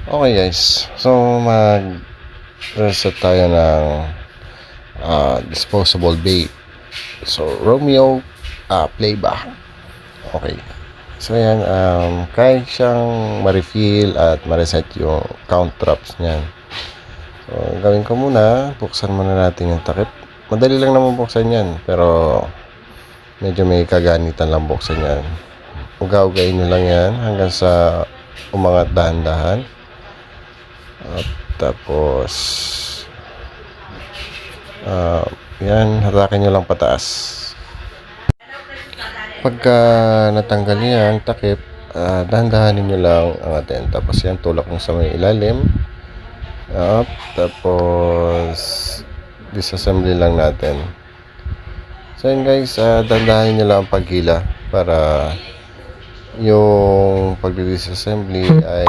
Okay guys, so mag-reset tayo ng disposable bait. So Romeo playback. Okay. So yan, kaya siyang ma-refill at ma-reset yung count traps niyan. So gawin ko muna, buksan muna natin yung takip. Madali lang naman buksan yan, pero medyo may kaganitan lang buksan yan. Ugaw-ugayin nyo lang yan hanggang sa umangat dahan-dahan. At tapos yan, hatakin nyo lang pataas. Pagka natanggal niya ang takip, dahan-dahanin nyo lang angatin. Tapos yan, tulak nyo sa may ilalim. Tapos disassembly lang natin. So yun guys, dahan-dahanin nyo lang ang paghila para yung pag-disassembly ay